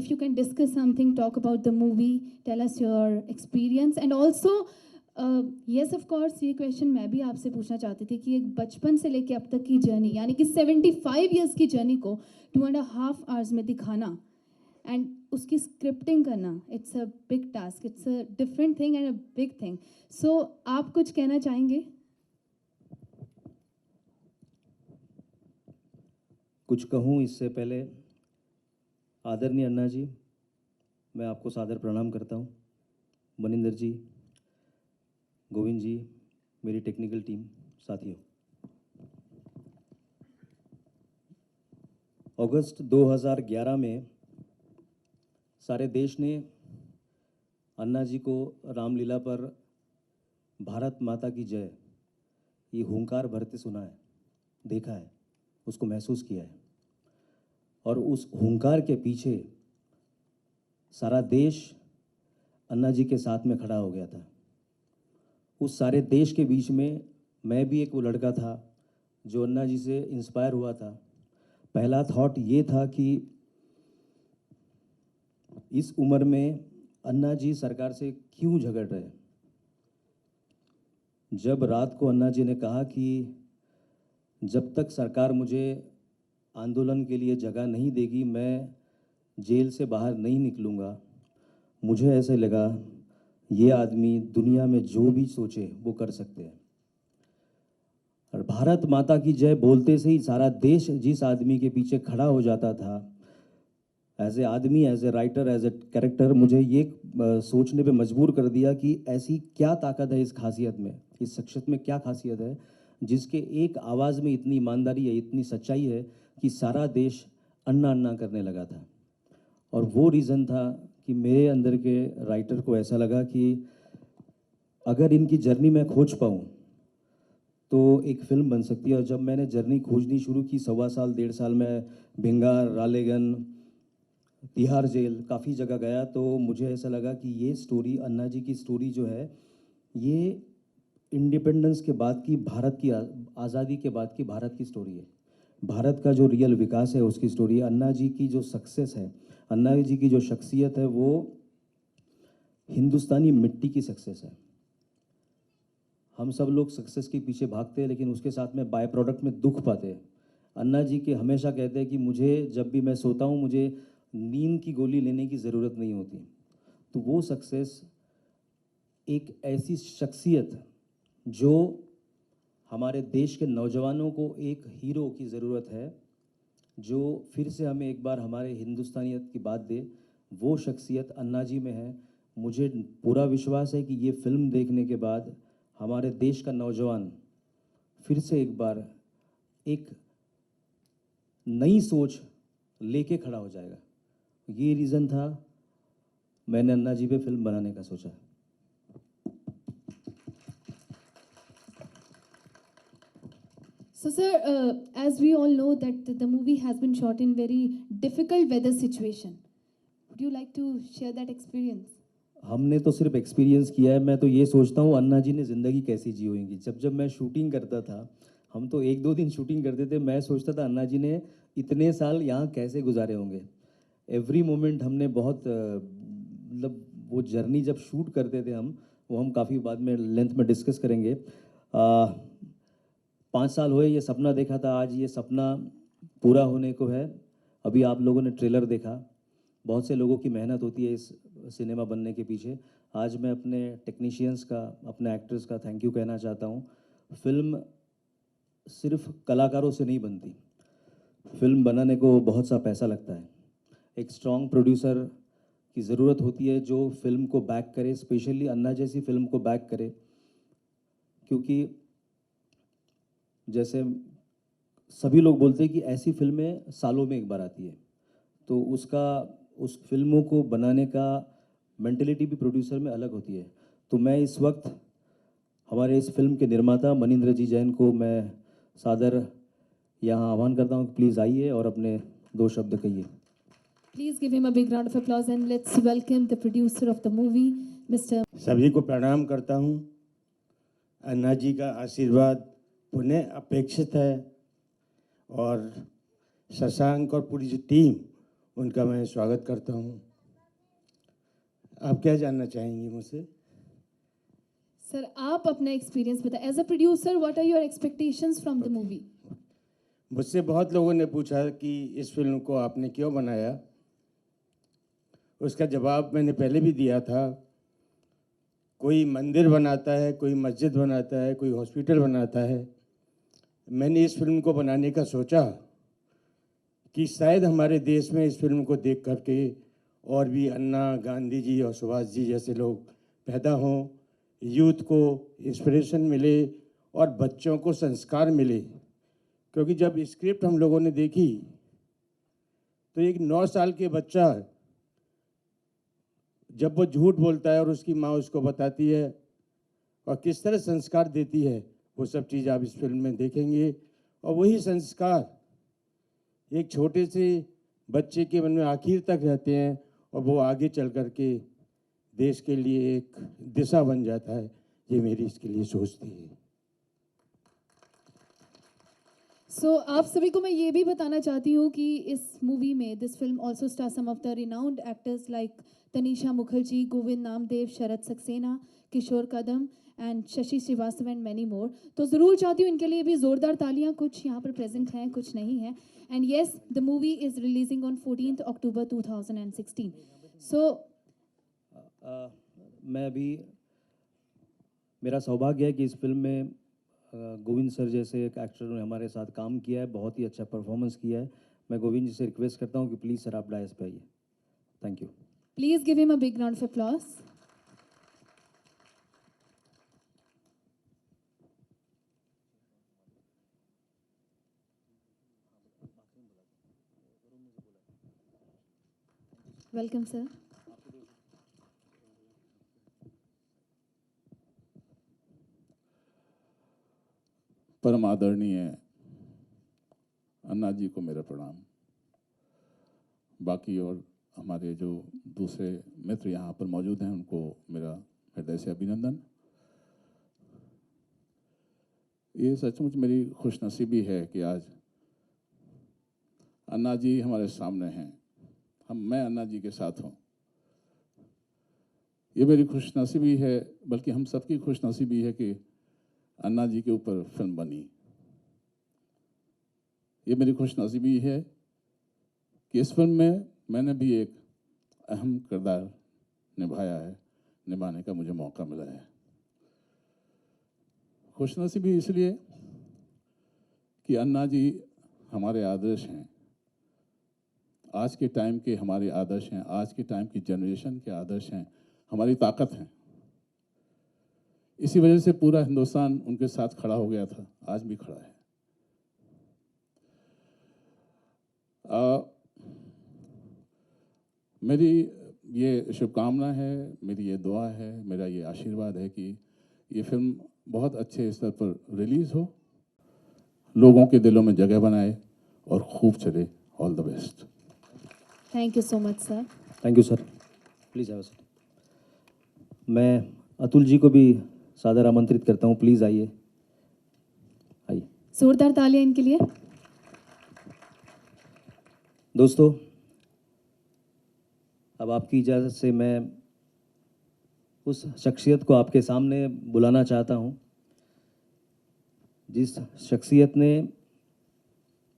if you can discuss something, talk about the movie, tell us your experience, and also yes of course ये question मैं भी आपसे पूछना चाहती थी कि एक बचपन से लेके अब तक की जर्नी, यानी कि 75 इयर्स की जर्नी को 2.5 आवर्स में दिखाना एंड उसकी स्क्रिप्टिंग करना, it's a big task, it's a different thing and a big thing. So आप कुछ कहना चाहेंगे? कुछ कहूँ इससे पहले, आदरणीय अन्ना जी, मैं आपको सादर प्रणाम करता हूँ. मनिंदर जी, गोविंद जी, मेरी टेक्निकल टीम, साथियों. अगस्त 2011 में सारे देश ने अन्ना जी को रामलीला पर भारत माता की जय ये हुंकार भरते सुना है, देखा है, उसको महसूस किया है. और उस हुंकार के पीछे सारा देश अन्ना जी के साथ में खड़ा हो गया था. उस सारे देश के बीच में मैं भी एक वो लड़का था जो अन्ना जी से इंस्पायर हुआ था. पहला थॉट ये था कि इस उम्र में अन्ना जी सरकार से क्यों झगड़ रहे. जब रात को अन्ना जी ने कहा कि जब तक सरकार मुझे आंदोलन के लिए जगह नहीं देगी मैं जेल से बाहर नहीं निकलूँगा, मुझे ऐसे लगा ये आदमी दुनिया में जो भी सोचे वो कर सकते हैं. और भारत माता की जय बोलते से ही सारा देश जिस आदमी के पीछे खड़ा हो जाता था, एज ए आदमी, as a writer, as a character, मुझे ये सोचने पे मजबूर कर दिया कि ऐसी क्या ताकत है इस खासियत में, इस शख्सियत में क्या खासियत है जिसके एक आवाज़ में इतनी ईमानदारी है, इतनी सच्चाई है कि सारा देश अन्ना अन्ना करने लगा था. और वो रीज़न था कि मेरे अंदर के राइटर को ऐसा लगा कि अगर इनकी जर्नी मैं खोज पाऊँ तो एक फ़िल्म बन सकती है. और जब मैंने जर्नी खोजनी शुरू की, 1.25 साल 1.5 साल में भिंगार, रालेगन, तिहाड़ जेल, काफ़ी जगह गया, तो मुझे ऐसा लगा कि ये स्टोरी, अन्ना जी की स्टोरी जो है, ये इंडिपेंडेंस के बाद की, भारत की आज़ादी के बाद की भारत की स्टोरी है. भारत का जो रियल विकास है उसकी स्टोरी. अन्ना जी की जो सक्सेस है, अन्ना जी की जो शख्सियत है, वो हिंदुस्तानी मिट्टी की सक्सेस है. हम सब लोग सक्सेस के पीछे भागते हैं लेकिन उसके साथ में बाय प्रोडक्ट में दुख पाते हैं. अन्ना जी के हमेशा कहते हैं कि मुझे जब भी मैं सोता हूँ मुझे नींद की गोली लेने की ज़रूरत नहीं होती. तो वो सक्सेस, एक ऐसी शख्सियत जो हमारे देश के नौजवानों को एक हीरो की ज़रूरत है, जो फिर से हमें एक बार हमारे हिंदुस्तानियत की बात दे, वो शख्सियत अन्ना जी में है. मुझे पूरा विश्वास है कि ये फिल्म देखने के बाद हमारे देश का नौजवान फिर से एक बार एक नई सोच लेके खड़ा हो जाएगा. ये रीज़न था मैंने अन्ना जी पे फिल्म बनाने का सोचा. So, sir, as we all know that the movie has been shot in very difficult weather situation. Would you like to share that experience? हमने तो सिर्फ एक्सपीरियंस किया है. मैं तो ये सोचता हूँ अन्ना जी ने ज़िंदगी कैसी जी होंगी. जब जब मैं शूटिंग करता था, हम तो 1-2 दिन शूटिंग करते थे, मैं सोचता था अन्ना जी ने इतने साल यहाँ कैसे गुजारे होंगे. एवरी मोमेंट हमने बहुत मतलब वो जर्नी जब शूट करते थे हम काफ़ी बाद में लेंथ में डिस्कस करेंगे. 5 साल हुए ये सपना देखा था, आज ये सपना पूरा होने को है. अभी आप लोगों ने ट्रेलर देखा, बहुत से लोगों की मेहनत होती है इस सिनेमा बनने के पीछे. आज मैं अपने टेक्नीशियंस का, अपने एक्टर्स का थैंक यू कहना चाहता हूँ. फिल्म सिर्फ कलाकारों से नहीं बनती, फिल्म बनाने को बहुत सा पैसा लगता है. एक स्ट्रॉन्ग प्रोड्यूसर की ज़रूरत होती है जो फिल्म को बैक करे, स्पेशली अन्ना जैसी फिल्म को बैक करे. क्योंकि जैसे सभी लोग बोलते हैं कि ऐसी फिल्में सालों में एक बार आती है, तो उस फिल्मों को बनाने का मेंटेलिटी भी प्रोड्यूसर में अलग होती है. तो मैं इस वक्त हमारे इस फिल्म के निर्माता मनिंदर जी जैन को मैं सादर यहाँ आह्वान करता हूँ कि प्लीज़ आइए और अपने 2 शब्द कहिए. Please give him a big round of applause and let's welcome the producer of the movie, Mr. सभी को प्रणाम करता हूँ. अन्ना जी का आशीर्वाद पुनः अपेक्षित है और शशांक और पूरी जो टीम उनका मैं स्वागत करता हूँ। आप क्या जानना चाहेंगी मुझसे? सर आप अपना एक्सपीरियंस बताएं, as a producer what are your expectations from the movie? मुझसे बहुत लोगों ने पूछा कि इस फिल्म को आपने क्यों बनाया। उसका जवाब मैंने पहले भी दिया था। कोई मंदिर बनाता है, कोई मस्जिद बनाता है, कोई हॉस्पिटल बनाता है। मैंने इस फिल्म को बनाने का सोचा कि शायद हमारे देश में इस फिल्म को देख करके और भी अन्ना, गांधी जी और सुभाष जी जैसे लोग पैदा हों, यूथ को इंस्पिरेशन मिले और बच्चों को संस्कार मिले। क्योंकि जब स्क्रिप्ट हम लोगों ने देखी तो एक 9 साल के बच्चा जब वो झूठ बोलता है और उसकी माँ उसको बताती है और किस तरह संस्कार देती है, वो सब चीज़ आप इस फिल्म में देखेंगे। और वही संस्कार एक छोटे से बच्चे के मन में आखिर तक रहते हैं और वो आगे चल कर के देश के लिए एक दिशा बन जाता है। ये मेरी इसके लिए सोच थी। सो आप सभी को मैं ये भी बताना चाहती हूँ कि इस मूवी में this film also star some of the renowned actors like Tanisha Mukherjee, Govind Namdev, Sharad Saxena, Kishore Kadam and Shashi Srivastava and many more. तो ज़रूर चाहती हूँ इनके लिए भी ज़ोरदार तालियां। कुछ यहाँ पर प्रेजेंट हैं, कुछ नहीं है। And yes, the movie is releasing on 14 अक्टूबर 2016। सो मैं अभी मेरा सौभाग्य है कि इस फिल्म में गोविंद सर जैसे एक एक्टर ने हमारे साथ काम किया है, बहुत ही अच्छा परफॉर्मेंस किया है। मैं गोविंद जी से रिक्वेस्ट करता हूँ कि प्लीज़ सर आप डायस पे आइए। Thank you. Please give him a big round of applause. Welcome sir. परम आदरणीय अन्ना जी को मेरा प्रणाम। बाकी और हमारे जो दूसरे मित्र यहाँ पर मौजूद हैं उनको मेरा हृदय से अभिनंदन। ये सचमुच मेरी खुशनसीबी है कि आज अन्ना जी हमारे सामने हैं, मैं अन्ना जी के साथ हूँ। ये मेरी खुशनसीबी है, बल्कि हम सबकी खुशनसीबी है कि अन्ना जी के ऊपर फिल्म बनी। ये मेरी खुशनसीबी है कि इस फिल्म में मैंने भी एक अहम किरदार निभाया है, निभाने का मुझे मौका मिला है। खुशनसीबी इसलिए कि अन्ना जी हमारे आदर्श हैं, आज के टाइम के हमारे आदर्श हैं, आज के टाइम की जनरेशन के आदर्श हैं, हमारी ताकत हैं। इसी वजह से पूरा हिंदुस्तान उनके साथ खड़ा हो गया था, आज भी खड़ा है। मेरी ये शुभकामना है, मेरी ये दुआ है, मेरा ये आशीर्वाद है कि ये फिल्म बहुत अच्छे स्तर पर रिलीज़ हो, लोगों के दिलों में जगह बनाए और खूब चले। All the best. Thank you so much sir. Thank you sir. Please have a seat. मैं अतुल जी को भी सादर आमंत्रित करता हूँ, प्लीज़ आइए। आइए जोरदार तालियां इनके लिए। दोस्तों, अब आपकी इजाज़त से मैं उस शख्सियत को आपके सामने बुलाना चाहता हूँ जिस शख्सियत ने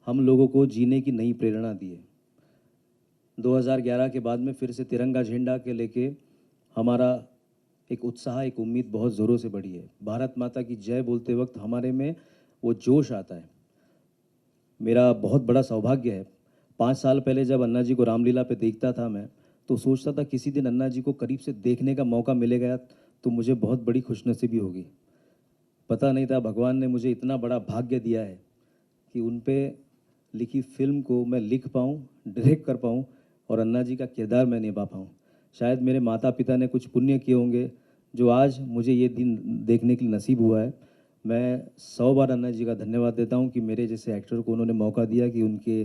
हम लोगों को जीने की नई प्रेरणा दी है। 2011 के बाद में फिर से तिरंगा झंडा के लेके हमारा एक उत्साह, एक उम्मीद बहुत ज़ोरों से बढ़ी है। भारत माता की जय बोलते वक्त हमारे में वो जोश आता है। मेरा बहुत बड़ा सौभाग्य है, 5 साल पहले जब अन्ना जी को रामलीला पे देखता था मैं, तो सोचता था किसी दिन अन्ना जी को करीब से देखने का मौका मिलेगा तो मुझे बहुत बड़ी खुशनसीबी होगी। पता नहीं था भगवान ने मुझे इतना बड़ा भाग्य दिया है कि उन पे लिखी फिल्म को मैं लिख पाऊँ, डायरेक्ट कर पाऊँ और अन्ना जी का किरदार मैं निभा पाऊँ। शायद मेरे माता पिता ने कुछ पुण्य किए होंगे जो आज मुझे ये दिन देखने के लिए नसीब हुआ है। मैं 100 बार अन्ना जी का धन्यवाद देता हूँ कि मेरे जैसे एक्टर को उन्होंने मौका दिया कि उनके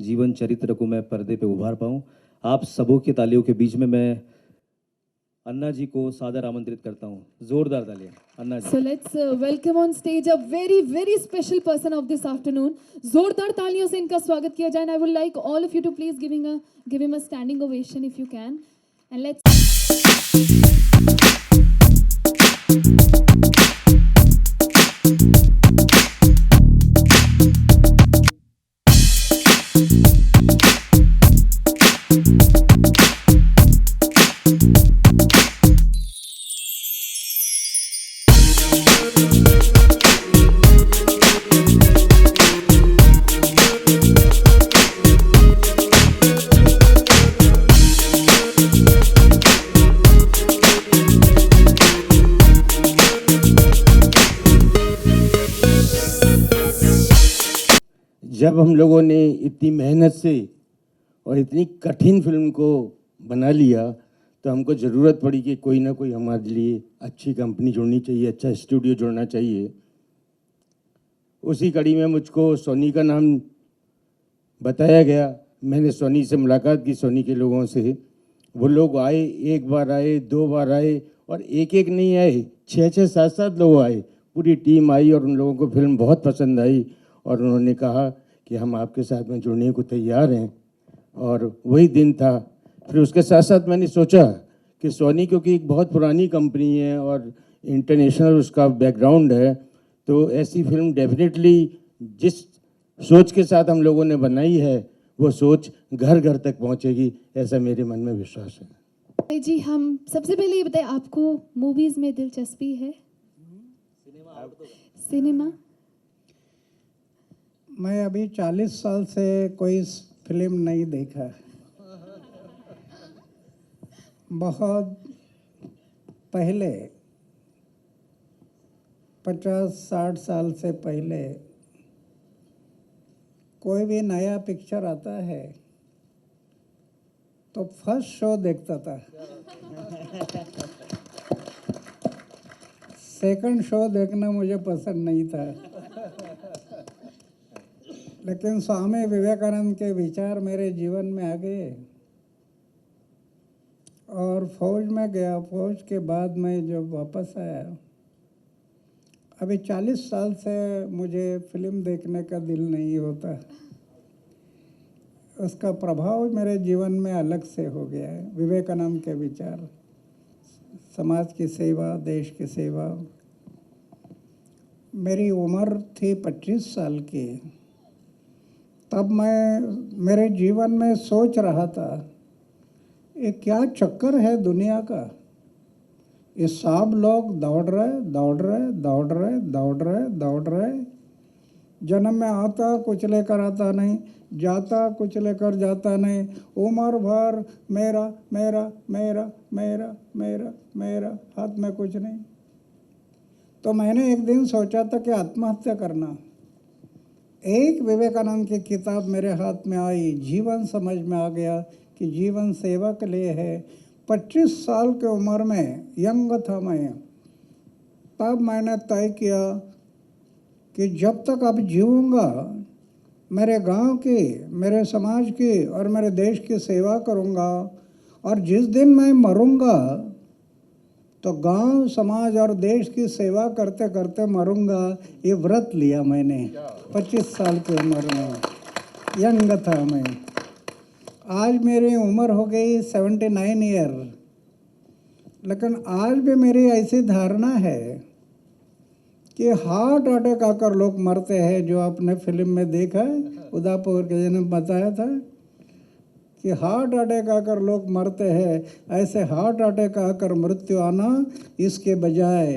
जीवन चरित्र को मैं पर्दे पे उभार पाऊँ। आप सबों की तालियों के बीच में मैं अन्ना जी को सादर आमंत्रित करता हूँ। जोरदार तालियां अन्ना जी। So let's welcome on stage a very very special person of this afternoon. जोरदार तालियों से इनका स्वागत किया जाए. And I would like all of you to please give him a standing ovation if you can. And let's जब हम लोगों ने इतनी मेहनत से और इतनी कठिन फिल्म को बना लिया तो हमको ज़रूरत पड़ी कि कोई ना कोई हमारे लिए अच्छी कंपनी जुड़नी चाहिए, अच्छा स्टूडियो जुड़ना चाहिए। उसी कड़ी में मुझको सोनी का नाम बताया गया। मैंने सोनी से मुलाकात की, सोनी के लोगों से। वो लोग आए, एक बार आए, दो बार आए, और एक एक नहीं आए, 6-6, 7-7 लोग आए। पूरी टीम आई और उन लोगों को फिल्म बहुत पसंद आई और उन्होंने कहा कि हम आपके साथ में जुड़ने को तैयार हैं। और वही दिन था। फिर उसके साथ साथ मैंने सोचा कि सोनी क्योंकि एक बहुत पुरानी कंपनी है और इंटरनेशनल उसका बैकग्राउंड है, तो ऐसी फिल्म डेफिनेटली जिस सोच के साथ हम लोगों ने बनाई है वो सोच घर घर तक पहुंचेगी, ऐसा मेरे मन में विश्वास है। जी, हम सबसे पहले ये बताएं, आपको मूवीज में दिलचस्पी है? सिनेमा? मैं अभी 40 साल से कोई फिल्म नहीं देखा। बहुत पहले 50-60 साल से पहले कोई भी नया पिक्चर आता है तो फर्स्ट शो देखता था। सेकंड शो देखना मुझे पसंद नहीं था। लेकिन स्वामी विवेकानंद के विचार मेरे जीवन में आ गए और फौज में गया। फौज के बाद मैं जब वापस आया, अभी 40 साल से मुझे फिल्म देखने का दिल नहीं होता। उसका प्रभाव मेरे जीवन में अलग से हो गया है। विवेकानंद के विचार, समाज की सेवा, देश की सेवा। मेरी उम्र थी 25 साल की, तब मैं मेरे जीवन में सोच रहा था ये क्या चक्कर है दुनिया का। ये सब लोग दौड़ रहे। जन्म में आता कुछ लेकर आता नहीं, जाता कुछ लेकर जाता नहीं। उम्र भर मेरा मेरा मेरा मेरा मेरा मेरा, हाथ में कुछ नहीं। तो मैंने एक दिन सोचा था कि आत्महत्या करना। एक विवेकानंद की किताब मेरे हाथ में आई, जीवन समझ में आ गया कि जीवन सेवा के लिए है। 25 साल की उम्र में, यंग था मैं, तब मैंने तय किया कि जब तक अब जीऊँगा मेरे गांव की, मेरे समाज की और मेरे देश की सेवा करूँगा। और जिस दिन मैं मरूँगा तो गांव, समाज और देश की सेवा करते करते मरूँगा। ये व्रत लिया मैंने 25 साल की उम्र में, यंग था मैं। आज मेरी उम्र हो गई 79 ईयर, लेकिन आज भी मेरी ऐसी धारणा है कि हार्ट अटैक आकर लोग मरते हैं। जो आपने फिल्म में देखा है, उदापुर के जन बताया था कि हार्ट अटैक आकर लोग मरते हैं। ऐसे हार्ट अटैक आकर मृत्यु आना, इसके बजाय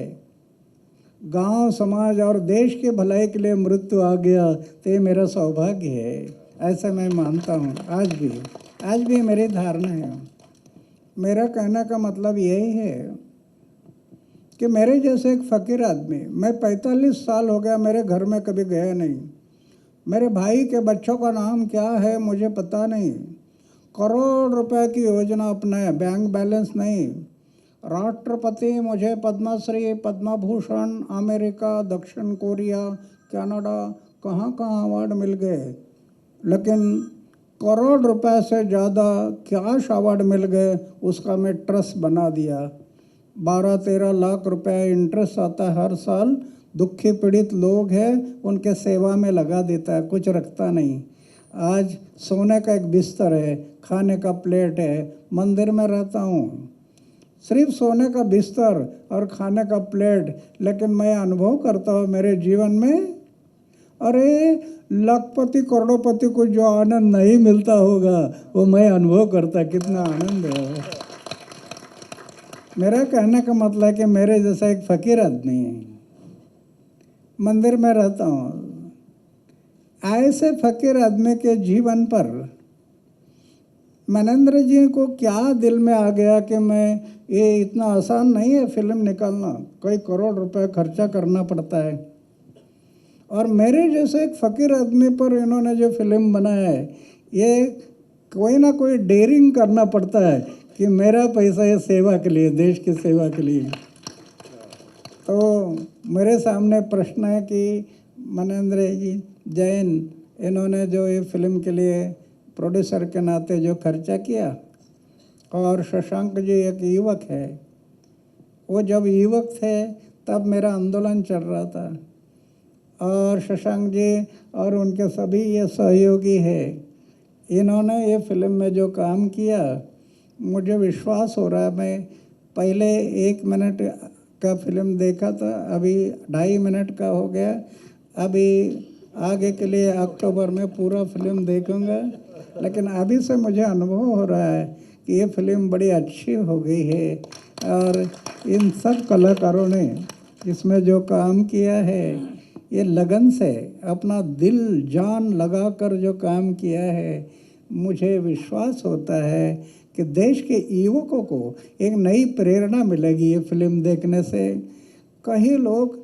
गांव, समाज और देश के भलाई के लिए मृत्यु आ गया तो ये मेरा सौभाग्य है। ऐसे मैं मानता हूँ। आज भी मेरी धारणा है। मेरा कहने का मतलब यही है कि मेरे जैसे एक फ़कीर आदमी, मैं 45 साल हो गया मेरे घर में कभी गया नहीं। मेरे भाई के बच्चों का नाम क्या है मुझे पता नहीं। करोड़ रुपए की योजना अपनाए, बैंक बैलेंस नहीं। राष्ट्रपति मुझे पद्मश्री, पद्म भूषण, अमेरिका, दक्षिण कोरिया, कनाडा, कहाँ कहाँ अवार्ड मिल गए। लेकिन करोड़ रुपए से ज़्यादा कैश अवार्ड मिल गए, उसका मैं ट्रस्ट बना दिया। 12-13 लाख रुपए इंटरेस्ट आता है हर साल। दुखी पीड़ित लोग हैं, उनके सेवा में लगा देता है, कुछ रखता नहीं। आज सोने का एक बिस्तर है, खाने का प्लेट है, मंदिर में रहता हूँ, सिर्फ सोने का बिस्तर और खाने का प्लेट, लेकिन मैं अनुभव करता हूँ मेरे जीवन में, अरे लाखपति करोड़पति को जो आनंद नहीं मिलता होगा वो मैं अनुभव करता, कितना आनंद है। मेरा कहने का मतलब है कि मेरे जैसा एक फकीर आदमी मंदिर में रहता हूँ, ऐसे फकीर आदमी के जीवन पर मनेंद्र जी को क्या दिल में आ गया कि मैं, ये इतना आसान नहीं है फिल्म निकालना, कई करोड़ रुपए खर्चा करना पड़ता है। और मेरे जैसे एक फकीर आदमी पर इन्होंने जो फिल्म बनाया है, ये कोई ना कोई डेयरिंग करना पड़ता है कि मेरा पैसा ये सेवा के लिए, देश की सेवा के लिए। तो मेरे सामने प्रश्न है कि मनेंद्र जी जैन, इन्होंने जो ये फिल्म के लिए प्रोड्यूसर के नाते जो खर्चा किया, और शशांक जी एक युवक है, वो जब युवक थे तब मेरा आंदोलन चल रहा था, और शशांक जी और उनके सभी ये सहयोगी है, इन्होंने ये फिल्म में जो काम किया, मुझे विश्वास हो रहा है। मैं पहले 1 मिनट का फिल्म देखा था, अभी 2.5 मिनट का हो गया। अभी आगे के लिए अक्टूबर में पूरा फिल्म देखूंगा, लेकिन अभी से मुझे अनुभव हो रहा है कि ये फिल्म बड़ी अच्छी हो गई है। और इन सब कलाकारों ने इसमें जो काम किया है, ये लगन से अपना दिल जान लगा कर जो काम किया है, मुझे विश्वास होता है कि देश के युवकों को एक नई प्रेरणा मिलेगी ये फिल्म देखने से। कई लोग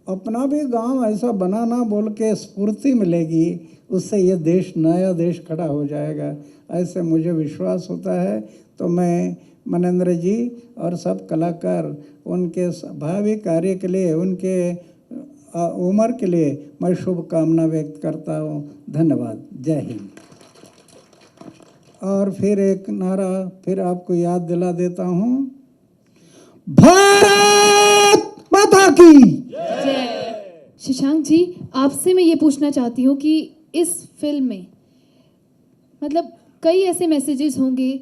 अपना भी गांव ऐसा बनाना बोल के स्फूर्ति मिलेगी, उससे ये देश, नया देश खड़ा हो जाएगा, ऐसे मुझे विश्वास होता है। तो मैं मनेंद्र जी और सब कलाकार, उनके भावी कार्य के लिए, उनके उम्र के लिए मैं शुभकामना व्यक्त करता हूँ। धन्यवाद, जय हिंद। और फिर एक नारा फिर आपको याद दिला देता हूँ, भारत माता की जय। शशांक जी, आपसे मैं ये पूछना चाहती हूँ कि इस फिल्म में मतलब कई ऐसे मैसेजेस होंगे,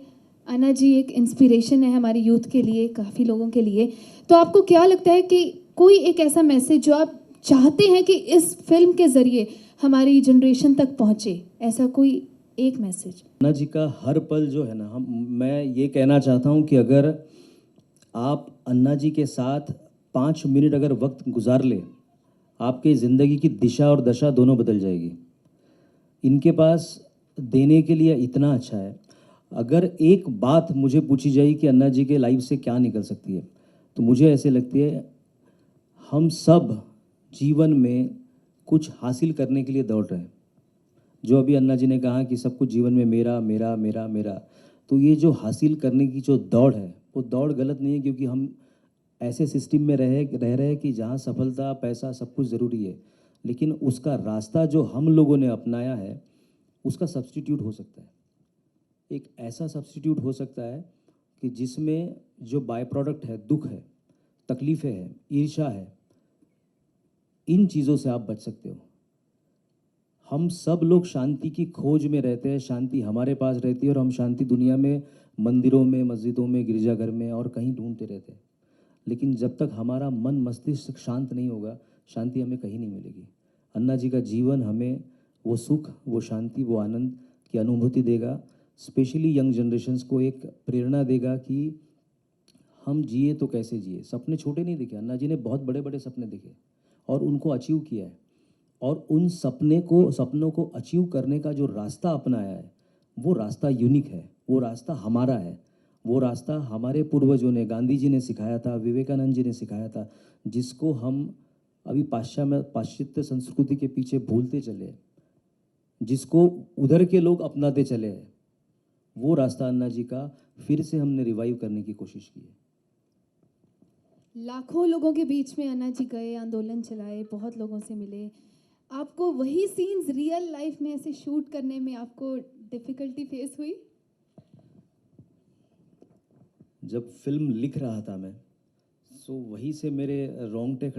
अन्ना जी एक इंस्पिरेशन है हमारे यूथ के लिए, काफ़ी लोगों के लिए, तो आपको क्या लगता है कि कोई एक ऐसा मैसेज जो आप चाहते हैं कि इस फिल्म के ज़रिए हमारी जनरेशन तक पहुँचे, ऐसा कोई एक मैसेज? अन्ना जी का हर पल जो है ना, मैं ये कहना चाहता हूँ कि अगर आप अन्ना जी के साथ 5 मिनट अगर वक्त गुजार ले, आपकी ज़िंदगी की दिशा और दशा दोनों बदल जाएगी। इनके पास देने के लिए इतना अच्छा है। अगर एक बात मुझे पूछी जाए कि अन्ना जी के लाइफ से क्या निकल सकती है, तो मुझे ऐसे लगती है, हम सब जीवन में कुछ हासिल करने के लिए दौड़ रहे हैं। जो अभी अन्ना जी ने कहा कि सब कुछ जीवन में मेरा मेरा मेरा मेरा, तो ये जो हासिल करने की जो दौड़ है, वो दौड़ गलत नहीं है, क्योंकि हम ऐसे सिस्टम में रह रहे हैं कि जहाँ सफलता, पैसा सब कुछ ज़रूरी है, लेकिन उसका रास्ता जो हम लोगों ने अपनाया है, उसका सब्स्टिट्यूट हो सकता है। एक ऐसा सब्स्टिट्यूट हो सकता है कि जिसमें जो बाय प्रोडक्ट है, दुख है, तकलीफ़ें हैं, ईर्ष्या है, इन चीज़ों से आप बच सकते हो। हम सब लोग शांति की खोज में रहते हैं, शांति हमारे पास रहती है, और हम शांति दुनिया में मंदिरों में, मस्जिदों में, गिरजाघर में और कहीं ढूंढते रहते हैं। लेकिन जब तक हमारा मन मस्तिष्क शांत नहीं होगा, शांति हमें कहीं नहीं मिलेगी। अन्ना जी का जीवन हमें वो सुख, वो शांति, वो आनंद की अनुभूति देगा। स्पेशली यंग जनरेशन्स को एक प्रेरणा देगा कि हम जिए तो कैसे जिए। सपने छोटे नहीं देखे, अन्ना जी ने बहुत बड़े बड़े सपने देखे और उनको अचीव किया है, और उन सपनों को अचीव करने का जो रास्ता अपनाया है, वो रास्ता यूनिक है, वो रास्ता हमारा है, वो रास्ता हमारे पूर्वजों ने, गांधी जी ने सिखाया था, विवेकानंद जी ने सिखाया था, जिसको हम अभी पाश्चात्य संस्कृति के पीछे भूलते चले हैं, जिसको उधर के लोग अपनाते चले हैं। वो रास्ता अन्ना जी का फिर से हमने रिवाइव करने की कोशिश की है। लाखों लोगों के बीच में अन्ना जी गए, आंदोलन चलाए, बहुत लोगों से मिले। आपको वही सीन्स रियल लाइफ में ऐसे शूट करने में आपको डिफिकल्टी फेस हुई? जब फिल्म लिख रहा था मैं, सो वहीं से मेरे रोंगटे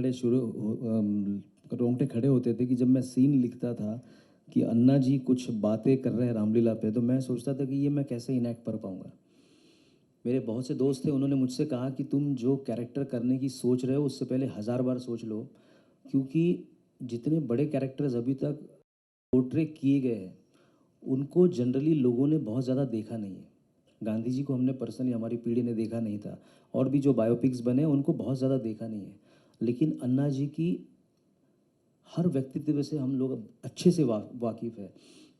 खड़े होते थे कि जब मैं सीन लिखता था कि अन्ना जी कुछ बातें कर रहे हैं रामलीला पे, तो मैं सोचता था कि ये मैं कैसे इनैक्ट कर पाऊँगा। मेरे बहुत से दोस्त थे, उन्होंने मुझसे कहा कि तुम जो कैरेक्टर करने की सोच रहे हो उससे पहले 1000 बार सोच लो, क्योंकि जितने बड़े कैरेक्टर्स अभी तक पोर्ट्रे किए गए हैं उनको जनरली लोगों ने बहुत ज़्यादा देखा नहीं है। गांधी जी को हमने पर्सनली, हमारी पीढ़ी ने देखा नहीं था, और भी जो बायोपिक्स बने उनको बहुत ज़्यादा देखा नहीं है, लेकिन अन्ना जी की हर व्यक्तित्व से हम लोग अच्छे से वाकिफ़ है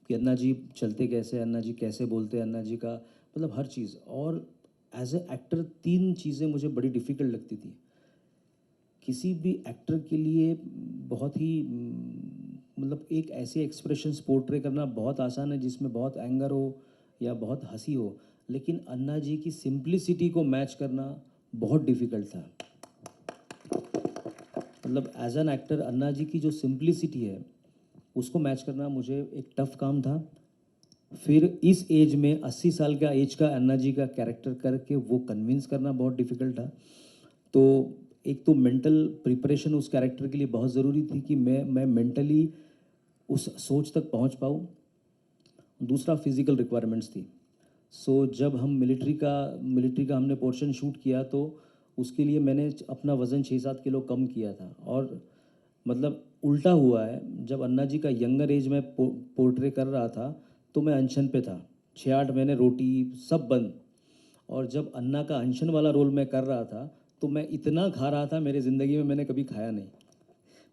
कि अन्ना जी चलते कैसे, अन्ना जी कैसे बोलते हैं, अन्ना जी का मतलब हर चीज़। और एज ए एक्टर 3 चीज़ें मुझे बड़ी डिफ़िकल्ट लगती थी। किसी भी एक्टर के लिए बहुत ही मतलब एक ऐसे एक्सप्रेशंस पोर्ट्रे करना बहुत आसान है जिसमें बहुत एंगर हो या बहुत हंसी हो, लेकिन अन्ना जी की सिंप्लिसिटी को मैच करना बहुत डिफ़िकल्ट था। मतलब एज एन एक्टर अन्ना जी की जो सिंप्लिसिटी है उसको मैच करना मुझे एक टफ काम था। फिर इस एज में 80 साल का एज का अन्ना जी का कैरेक्टर करके वो कन्विंस करना बहुत डिफ़िकल्ट था। तो एक तो मेंटल प्रिपरेशन उस कैरेक्टर के लिए बहुत ज़रूरी थी कि मैं मेंटली उस सोच तक पहुंच पाऊँ। दूसरा फिज़िकल रिक्वायरमेंट्स थी। सो जब हम मिलिट्री का हमने पोर्शन शूट किया तो उसके लिए मैंने अपना वज़न 6-7 किलो कम किया था। और मतलब उल्टा हुआ है, जब अन्ना जी का यंगर एज में पोर्ट्रे कर रहा था तो मैं अनशन पे था, 6-8 महीने रोटी सब बंद। और जब अन्ना का अनशन वाला रोल मैं कर रहा था तो मैं इतना खा रहा था, मेरी ज़िंदगी में मैंने कभी खाया नहीं,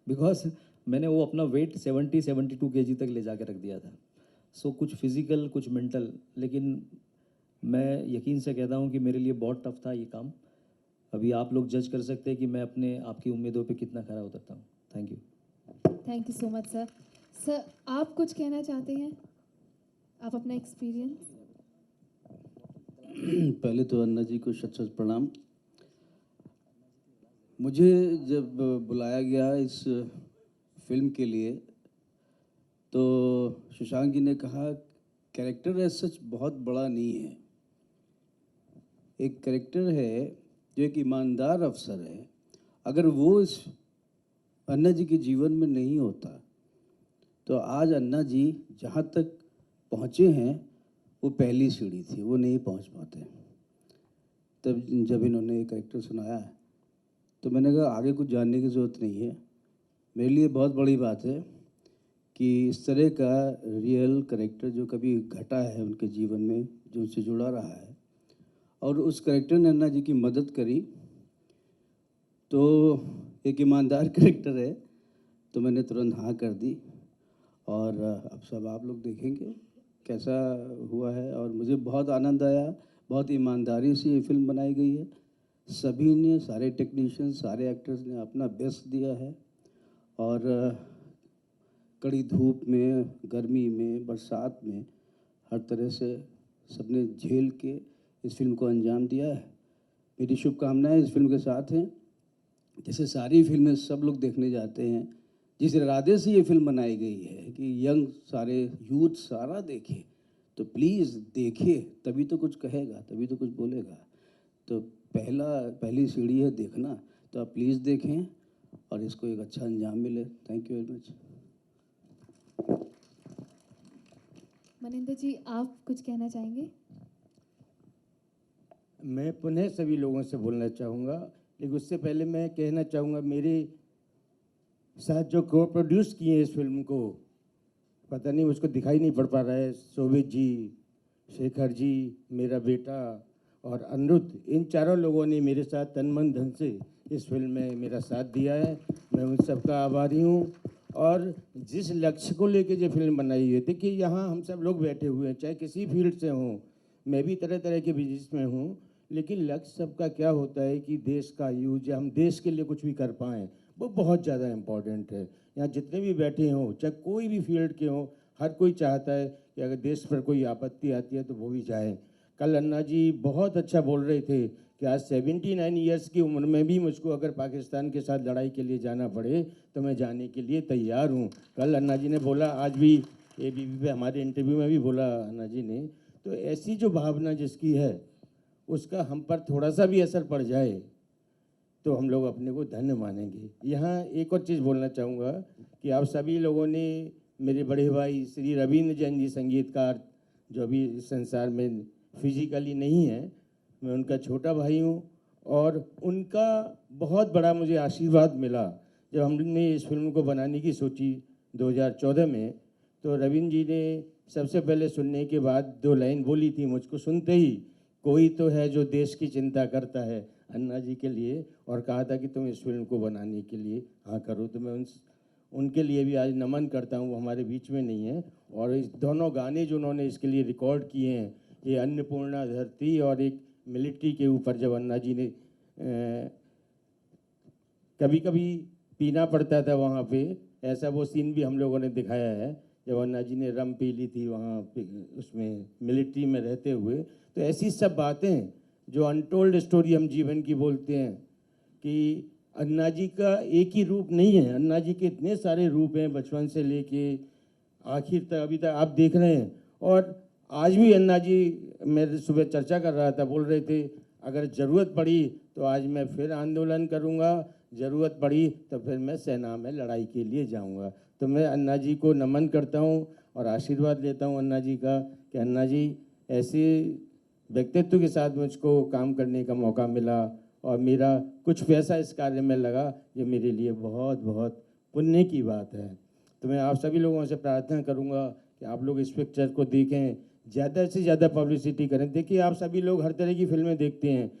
बिकॉज मैंने वो अपना वेट 70-72 केजी तक ले जाके रख दिया था। सो कुछ फिज़िकल कुछ मेंटल, लेकिन मैं यकीन से कहता हूँ कि मेरे लिए बहुत टफ था ये काम। अभी आप लोग जज कर सकते हैं कि मैं अपने आपकी उम्मीदों पे कितना खरा उतरता हूँ। Thank you. Thank you so much sir. Sir आप कुछ कहना चाहते हैं? आप अपना एक्सपीरियंस। पहले तो अन्ना जी को शत शत प्रणाम। मुझे जब बुलाया गया इस फिल्म के लिए तो शशांक जी ने कहा कैरेक्टर एज सच बहुत बड़ा नहीं है, एक कैरेक्टर है जो एक ईमानदार अफसर है। अगर वो इस अन्ना जी के जीवन में नहीं होता तो आज अन्ना जी जहाँ तक पहुँचे हैं वो पहली सीढ़ी थी, वो नहीं पहुँच पाते। तब जब इन्होंने एक कैरेक्टर सुनाया तो मैंने कहा आगे कुछ जानने की ज़रूरत नहीं है। मेरे लिए बहुत बड़ी बात है कि इस तरह का रियल कैरेक्टर जो कभी घटा है उनके जीवन में, जो उनसे जुड़ा रहा है, और उस कैरेक्टर ने अन्ना जी की मदद करी, तो एक ईमानदार कैरेक्टर है, तो मैंने तुरंत हाँ कर दी। और अब सब आप लोग देखेंगे कैसा हुआ है। और मुझे बहुत आनंद आया, बहुत ईमानदारी से ये फिल्म बनाई गई है। सभी ने, सारे टेक्नीशियन, सारे एक्टर्स ने अपना बेस्ट दिया है। और कड़ी धूप में, गर्मी में, बरसात में, हर तरह से सबने झेल के इस फिल्म को अंजाम दिया है। मेरी शुभकामनाएं इस फिल्म के साथ हैं। जैसे सारी फिल्में सब लोग देखने जाते हैं, जिस इरादे से ये फिल्म बनाई गई है कि यंग सारे यूथ सारा देखे, तो प्लीज़ देखिए, तभी तो कुछ कहेगा, तभी तो कुछ बोलेगा। तो पहली सीढ़ी है देखना, तो आप प्लीज़ देखें और इसको एक अच्छा अंजाम मिले। Thank you very much. Maninder ji आप कुछ कहना चाहेंगे? मैं पुनः सभी लोगों से बोलना चाहूँगा, लेकिन उससे पहले मैं कहना चाहूँगा मेरे साथ जो को प्रोड्यूस किए इस फिल्म को, पता नहीं उसको दिखाई नहीं पड़ पा रहा है, शोभित जी, शेखर जी, मेरा बेटा और अनिरुद्ध, इन चारों लोगों ने मेरे साथ तन मन धन से इस फिल्म में मेरा साथ दिया है। मैं उन सबका आभारी हूँ। और जिस लक्ष्य को लेके जो फिल्म बनाई है, देखिए यहाँ हम सब लोग बैठे हुए हैं, चाहे किसी फील्ड से हों, मैं भी तरह तरह के बिजनेस में हूँ, लेकिन लक्ष्य सबका क्या होता है कि देश का यूज, या हम देश के लिए कुछ भी कर पाएँ, वो बहुत ज़्यादा इम्पॉर्टेंट है। यहाँ जितने भी बैठे हों, चाहे कोई भी फील्ड के हों, हर कोई चाहता है कि अगर देश पर कोई आपत्ति आती है तो वो भी जाए। कल अन्ना जी बहुत अच्छा बोल रहे थे कि आज 79 ईयर्स की उम्र में भी मुझको अगर पाकिस्तान के साथ लड़ाई के लिए जाना पड़े तो मैं जाने के लिए तैयार हूँ। कल अन्ना जी ने बोला आज भी ABP पे हमारे इंटरव्यू में भी बोला अन्ना जी ने। तो ऐसी जो भावना जिसकी है उसका हम पर थोड़ा सा भी असर पड़ जाए तो हम लोग अपने को धन्य मानेंगे। यहाँ एक और चीज़ बोलना चाहूँगा कि आप सभी लोगों ने मेरे बड़े भाई श्री रविंद्र जैन जी, संगीतकार, जो अभी इस संसार में फिजिकली नहीं है, मैं उनका छोटा भाई हूँ और उनका बहुत बड़ा मुझे आशीर्वाद मिला जब हमने इस फिल्म को बनाने की सोची 2014 में। तो रविंद्र जी ने सबसे पहले सुनने के बाद 2 लाइन बोली थी मुझको सुनते ही, कोई तो है जो देश की चिंता करता है, अन्ना जी के लिए, और कहा था कि तुम इस फिल्म को बनाने के लिए हाँ करो। तो मैं उनके लिए भी आज नमन करता हूँ, वो हमारे बीच में नहीं है। और इस दोनों गाने जो उन्होंने इसके लिए रिकॉर्ड किए हैं, ये अन्नपूर्णा धरती और एक मिलिट्री के ऊपर, जब अन्ना जी ने कभी कभी पीना पड़ता था वहाँ पे, ऐसा वो सीन भी हम लोगों ने दिखाया है जब अन्ना जी ने रम पी ली थी वहाँ पे उसमें मिलिट्री में रहते हुए। तो ऐसी सब बातें जो अनटोल्ड स्टोरी हम जीवन की बोलते हैं कि अन्ना जी का एक ही रूप नहीं है, अन्ना जी के इतने सारे रूप हैं, बचपन से लेके आखिर तक अभी तक आप देख रहे हैं। और आज भी अन्ना जी, मैं सुबह चर्चा कर रहा था, बोल रहे थे अगर ज़रूरत पड़ी तो आज मैं फिर आंदोलन करूंगा, ज़रूरत पड़ी तो फिर मैं सेना में लड़ाई के लिए जाऊंगा। तो मैं अन्ना जी को नमन करता हूं और आशीर्वाद लेता हूं अन्ना जी का कि अन्ना जी ऐसे व्यक्तित्व के साथ मुझको काम करने का मौका मिला और मेरा कुछ पैसा इस कार्य में लगा, ये मेरे लिए बहुत बहुत पुण्य की बात है। तो मैं आप सभी लोगों से प्रार्थना करूंगा कि आप लोग इस पिक्चर को देखें, ज़्यादा से ज़्यादा पब्लिसिटी करें। देखिए आप सभी लोग हर तरह की फिल्में देखते हैं,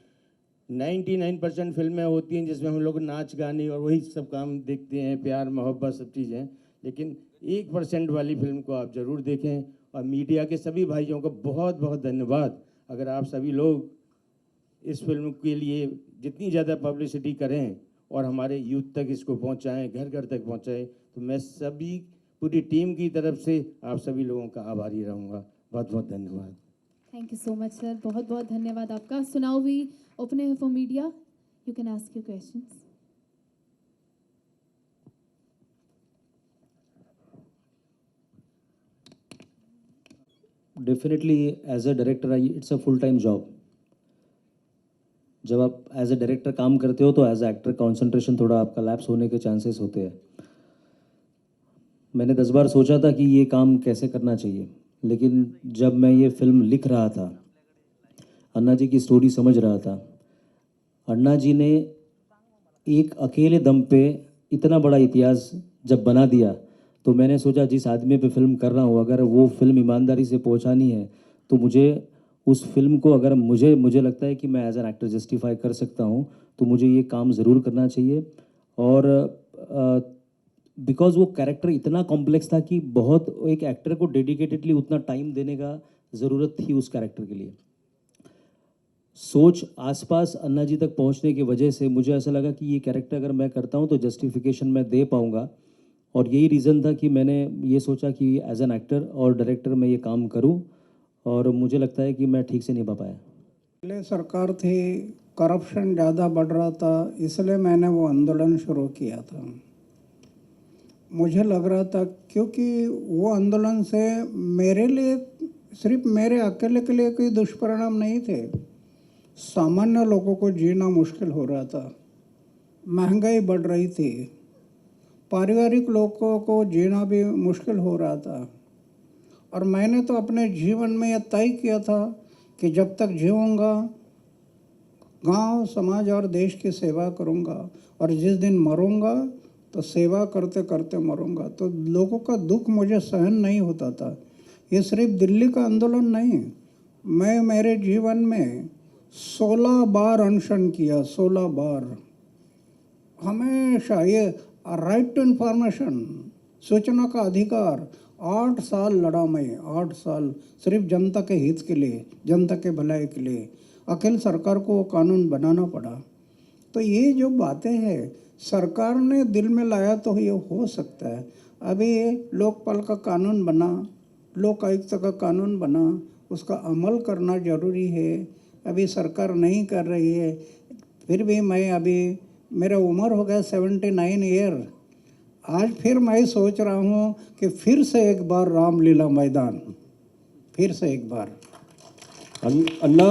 99% फिल्में होती हैं जिसमें हम लोग नाच गाने और वही सब काम देखते हैं, प्यार मोहब्बत सब चीज़ें, लेकिन 1% वाली फिल्म को आप ज़रूर देखें। और मीडिया के सभी भाइयों को बहुत बहुत धन्यवाद। अगर आप सभी लोग इस फिल्म के लिए जितनी ज़्यादा पब्लिसिटी करें और हमारे यूथ तक इसको पहुंचाएं, घर घर तक पहुंचाएं, तो मैं सभी पूरी टीम की तरफ से आप सभी लोगों का आभारी रहूँगा। बहुत बहुत धन्यवाद। Thank you so much sir, बहुत बहुत धन्यवाद आपका। सो नाउ वी ओपन है for media, you can ask your questions. Definitely as a director it's a full time job. जब आप एज अ डायरेक्टर काम करते हो तो एज अ एक्टर कंसंट्रेशन थोड़ा आपका लैप्स होने के चांसेस होते हैं। मैंने 10 बार सोचा था कि ये काम कैसे करना चाहिए, लेकिन जब मैं ये फिल्म लिख रहा था, अन्ना जी की स्टोरी समझ रहा था, अन्ना जी ने एक अकेले दम पे इतना बड़ा इतिहास जब बना दिया, तो मैंने सोचा जिस आदमी पे फिल्म कर रहा हूँ, अगर वो फिल्म ईमानदारी से पहुँचानी है तो मुझे उस फिल्म को, अगर मुझे लगता है कि मैं एज एन एक्टर जस्टिफाई कर सकता हूँ, तो मुझे ये काम ज़रूर करना चाहिए। और बिकॉज वो कैरेक्टर इतना कॉम्प्लेक्स था कि बहुत एक एक्टर को डेडिकेटेडली उतना टाइम देने का ज़रूरत थी उस कैरेक्टर के लिए। सोच आसपास अन्ना जी तक पहुंचने की वजह से मुझे ऐसा लगा कि ये कैरेक्टर अगर मैं करता हूं तो जस्टिफिकेशन मैं दे पाऊंगा, और यही रीज़न था कि मैंने ये सोचा कि एज एन एक्टर और डायरेक्टर मैं ये काम करूं, और मुझे लगता है कि मैं ठीक से निभा पाया। पहले सरकार थी, करप्शन ज़्यादा बढ़ रहा था, इसलिए मैंने वो आंदोलन शुरू किया था। मुझे लग रहा था क्योंकि वो आंदोलन से मेरे लिए, सिर्फ मेरे अकेले के लिए कोई दुष्परिणाम नहीं थे, सामान्य लोगों को जीना मुश्किल हो रहा था, महंगाई बढ़ रही थी, पारिवारिक लोगों को जीना भी मुश्किल हो रहा था। और मैंने तो अपने जीवन में यह तय किया था कि जब तक जीऊँगा गांव, समाज और देश की सेवा करूंगा, और जिस दिन मरूंगा तो सेवा करते करते मरूंगा। तो लोगों का दुख मुझे सहन नहीं होता था। ये सिर्फ दिल्ली का आंदोलन नहीं, मैं मेरे जीवन में 16 बार अनशन किया, 16 बार। हमेशा ये राइट टू इन्फॉर्मेशन, सूचना का अधिकार, 8 साल लड़ा मैं, 8 साल सिर्फ जनता के हित के लिए, जनता के भलाई के लिए। अकेले सरकार को वो कानून बनाना पड़ा। तो ये जो बातें हैं सरकार ने दिल में लाया तो ये हो सकता है। अभी लोकपाल का कानून बना, लोक आयुक्त का कानून बना, उसका अमल करना ज़रूरी है। अभी सरकार नहीं कर रही है, फिर भी मैं अभी, मेरा उम्र हो गया 79 ईयर, आज फिर मैं सोच रहा हूँ कि फिर से एक बार रामलीला मैदान, फिर से एक बार। अन्ना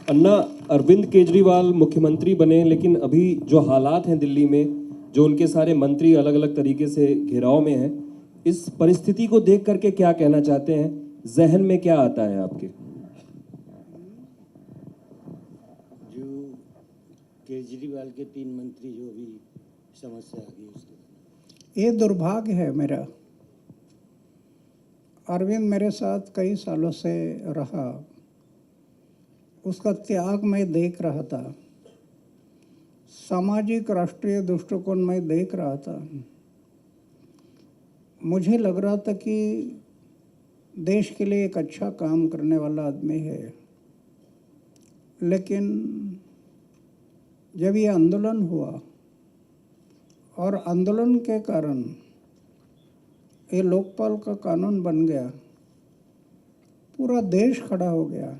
अन्ना अरविंद केजरीवाल मुख्यमंत्री बने, लेकिन अभी जो हालात हैं दिल्ली में, जो उनके सारे मंत्री अलग अलग तरीके से घेराव में हैं, इस परिस्थिति को देख करके क्या कहना चाहते हैं? जहन में क्या आता है आपके? जो केजरीवाल के 3 मंत्री जो भी समस्या आ गई उसके, ये दुर्भाग्य है मेरा। अरविंद मेरे साथ कई सालों से रहा, उसका त्याग मैं देख रहा था, सामाजिक राष्ट्रीय दृष्टिकोण में देख रहा था। मुझे लग रहा था कि देश के लिए एक अच्छा काम करने वाला आदमी है। लेकिन जब ये आंदोलन हुआ और आंदोलन के कारण ये लोकपाल का कानून बन गया, पूरा देश खड़ा हो गया।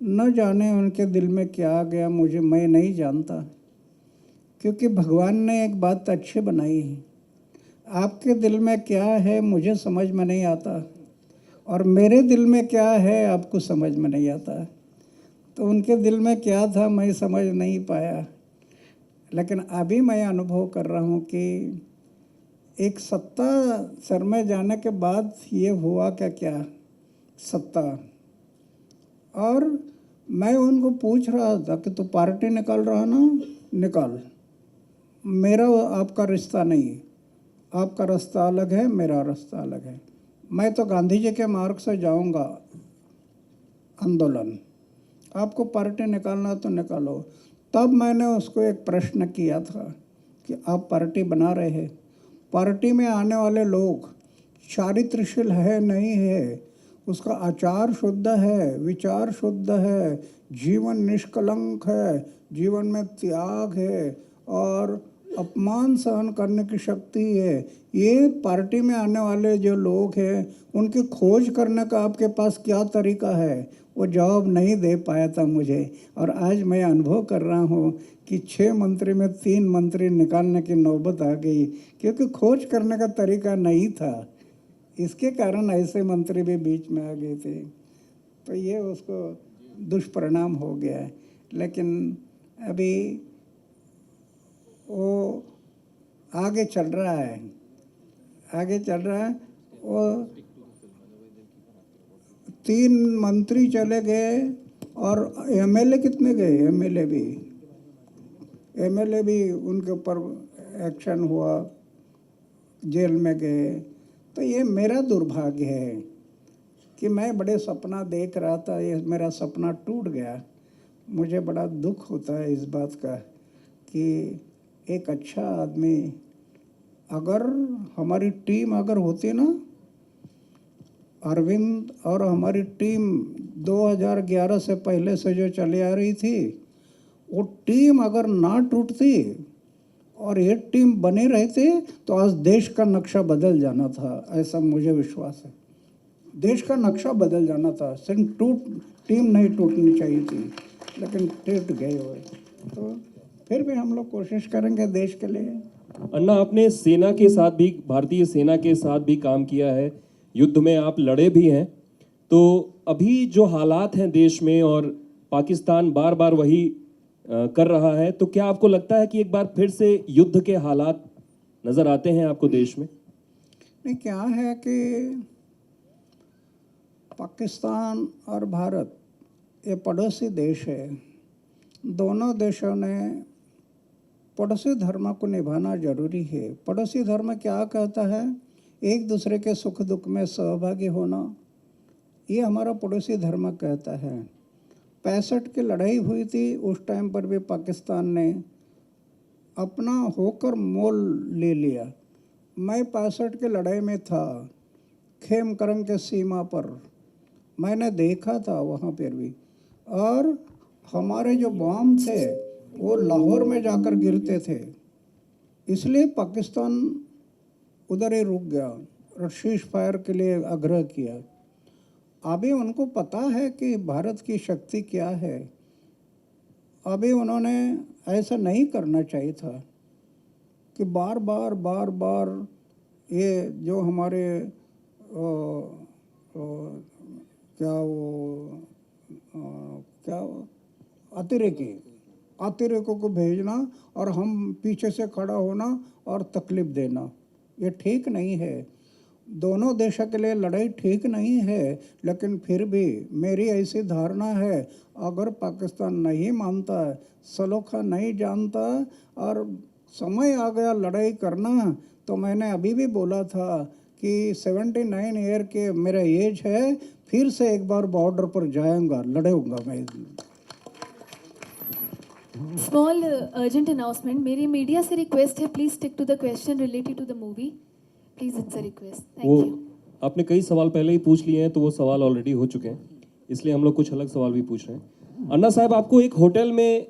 न जाने उनके दिल में क्या आ गया, मैं नहीं जानता, क्योंकि भगवान ने एक बात अच्छी बनाई है, आपके दिल में क्या है मुझे समझ में नहीं आता, और मेरे दिल में क्या है आपको समझ में नहीं आता। तो उनके दिल में क्या था मैं समझ नहीं पाया। लेकिन अभी मैं अनुभव कर रहा हूँ कि एक सत्ता सर में जाने के बाद ये हुआ क्या सत्ता। और मैं उनको पूछ रहा था कि तू पार्टी निकाल रहा ना, निकाल, मेरा आपका रिश्ता नहीं, आपका रास्ता अलग है, मेरा रास्ता अलग है। मैं तो गांधी जी के मार्ग से जाऊंगा आंदोलन, आपको पार्टी निकालना तो निकालो। तब मैंने उसको एक प्रश्न किया था कि आप पार्टी बना रहे हैं, पार्टी में आने वाले लोग चारित्रशील है नहीं है, उसका आचार शुद्ध है, विचार शुद्ध है, जीवन निष्कलंक है, जीवन में त्याग है और अपमान सहन करने की शक्ति है, ये पार्टी में आने वाले जो लोग हैं उनकी खोज करने का आपके पास क्या तरीका है, वो जवाब नहीं दे पाया था मुझे। और आज मैं अनुभव कर रहा हूँ कि 6 मंत्री में 3 मंत्री निकालने की नौबत आ गई, क्योंकि खोज करने का तरीका नहीं था। इसके कारण ऐसे मंत्री भी बीच में आ गए थे, तो ये उसको दुष्परिणाम हो गया है। लेकिन अभी वो आगे चल रहा है, आगे चल रहा है। वो 3 मंत्री चले गए और एमएलए कितने गए, एमएलए भी उनके ऊपर एक्शन हुआ, जेल में गए। तो ये मेरा दुर्भाग्य है कि मैं बड़े सपना देख रहा था, ये मेरा सपना टूट गया। मुझे बड़ा दुख होता है इस बात का कि एक अच्छा आदमी, अगर हमारी टीम अगर होती ना, अरविंद और हमारी टीम 2011 से पहले से जो चली आ रही थी, वो टीम अगर ना टूटती और ये टीम बने रहते तो आज देश का नक्शा बदल जाना था, ऐसा मुझे विश्वास है। देश का नक्शा बदल जाना था, सिर्फ टीम नहीं टूटनी चाहिए थी, लेकिन टूट गए हुए। तो फिर भी हम लोग कोशिश करेंगे देश के लिए। अन्ना, आपने सेना के साथ भी, भारतीय सेना के साथ भी काम किया है, युद्ध में आप लड़े भी हैं। तो अभी जो हालात हैं देश में और पाकिस्तान बार बार वही कर रहा है, तो क्या आपको लगता है कि एक बार फिर से युद्ध के हालात नजर आते हैं आपको देश में? नहीं, क्या है कि पाकिस्तान और भारत ये पड़ोसी देश है। दोनों देशों ने पड़ोसी धर्म को निभाना जरूरी है। पड़ोसी धर्म क्या कहता है? एक दूसरे के सुख दुख में सहभागी होना, ये हमारा पड़ोसी धर्म कहता है। 65 की लड़ाई हुई थी, उस टाइम पर भी पाकिस्तान ने अपना होकर मोल ले लिया। मैं 65 की लड़ाई में था, खेमकरन के सीमा पर मैंने देखा था वहाँ पर भी, और हमारे जो बम थे वो लाहौर में जाकर गिरते थे, इसलिए पाकिस्तान उधर ही रुक गया और शीश फायर के लिए आग्रह किया। अभी उनको पता है कि भारत की शक्ति क्या है, अभी उन्होंने ऐसा नहीं करना चाहिए था। कि बार बार ये जो हमारे क्या अतिरेकों को भेजना और हम पीछे से खड़ा होना और तकलीफ देना, ये ठीक नहीं है। दोनों देशों के लिए लड़ाई ठीक नहीं है, लेकिन फिर भी मेरी ऐसी धारणा है, अगर पाकिस्तान नहीं मानता, सलोखा नहीं जानता और समय आ गया लड़ाई करना, तो मैंने अभी भी बोला था कि 79 ईयर के मेरा एज है, फिर से एक बार बॉर्डर पर जाऊंगा, लड़ूंगा मैं। स्मॉल अर्जेंट अनाउंसमेंट, मेरी मीडिया से रिक्वेस्ट है, please stick to the question related to the movie, please, it's a request, thank वो यू। आपने कई सवाल पहले ही पूछ लिए हैं, तो वो सवाल ऑलरेडी हो चुके हैं, इसलिए हम लोग कुछ अलग सवाल भी पूछ रहे हैं। अन्ना साहब, आपको एक होटल में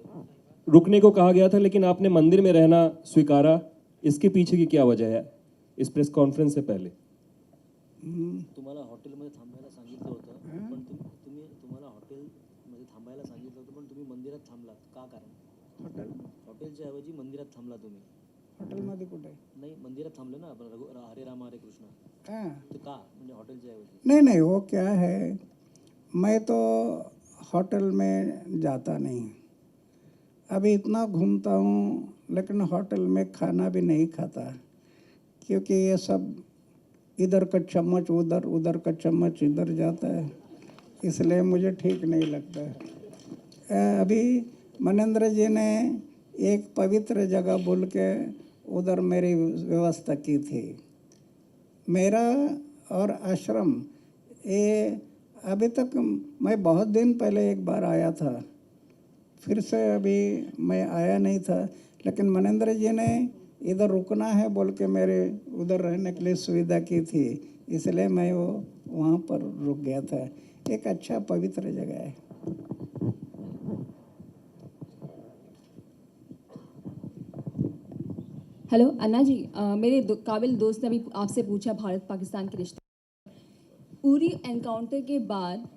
रुकने को कहा गया था, लेकिन आपने मंदिर में रहना स्वीकारा, इसके पीछे की क्या वजह है इस प्रेस कॉन्फ्रेंस से पहले? तुम्हाला हॉटेलमध्ये थांबायला सांगितलं होतं, पण तुम्हाला हॉटेलमध्ये थांबायला सांगितलं होतं, पण तुम्ही मंदिरात थांबलात, का कारण? हॉटेलच्या ऐवजी मंदिरात थांबला तुम्ही. हॉटेलमध्ये कुठे? नाही, मंदिरात थांबले ना आपण, हरे राम हरे कृष्ण. हाँ, तर का म्हणजे हॉटेलच्या ऐवजी? नहीं, वो क्या है, मैं तो होटल में जाता नहीं, अभी इतना घूमता हूँ, लेकिन होटल में खाना भी नहीं खाता, क्योंकि ये सब इधर का चम्मच उधर, उधर का चम्मच इधर जाता है, इसलिए मुझे ठीक नहीं लगता। अभी मनेंद्र जी ने एक पवित्र जगह बोल के उधर मेरी व्यवस्था की थी, मेरा और आश्रम, ये अभी तक मैं बहुत दिन पहले एक बार आया था, फिर से अभी मैं आया नहीं था, लेकिन मनेंद्र जी ने इधर रुकना है बोल के मेरे उधर रहने के लिए सुविधा की थी, इसलिए मैं वो वहाँ पर रुक गया था। एक अच्छा पवित्र जगह है। हेलो अन्ना जी, मेरे काबिल दोस्त ने अभी आपसे पूछा भारत पाकिस्तान के रिश्ते, उरी एनकाउंटर के बाद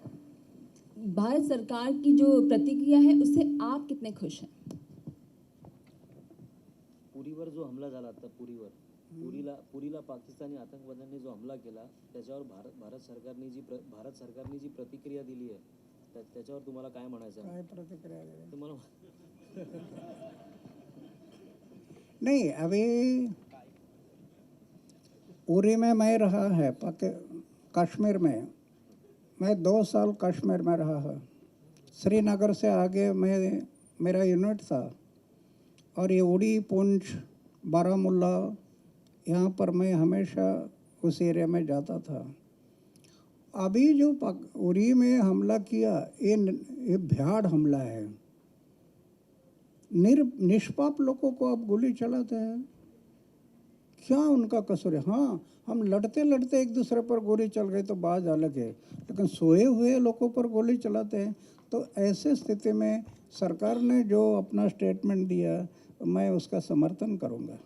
भारत सरकार की जो प्रतिक्रिया है उससे आप कितने खुश हैं? पुरीवर जो हमला झाला आता, पुरीला पाकिस्तानी आतंकवाद्यांनी जो हमला केला, त्याच्यावर भारत सरकारने जी प्रतिक्रिया दिली आहे, त्याच्यावर तुम्हाला काय म्हणायचं आहे? काय प्रतिक्रिया दे? तुम्हाला नहीं, अभी उरी में मैं रहा है, कश्मीर में मैं 2 साल कश्मीर में रहा है, श्रीनगर से आगे मेरा यूनिट था, और ये उड़ी, पुंछ, बारामुल्ला, यहाँ पर मैं हमेशा उस एरिया में जाता था। अभी जो उरी में हमला किया, ये भयाड़ हमला है, निष्पाप लोगों को आप गोली चलाते हैं, क्या उनका कसूर है? हाँ, हम लड़ते लड़ते एक दूसरे पर गोली चल गई तो बात अलग है, लेकिन सोए हुए लोगों पर गोली चलाते हैं, तो ऐसे स्थिति में सरकार ने जो अपना स्टेटमेंट दिया, मैं उसका समर्थन करूंगा।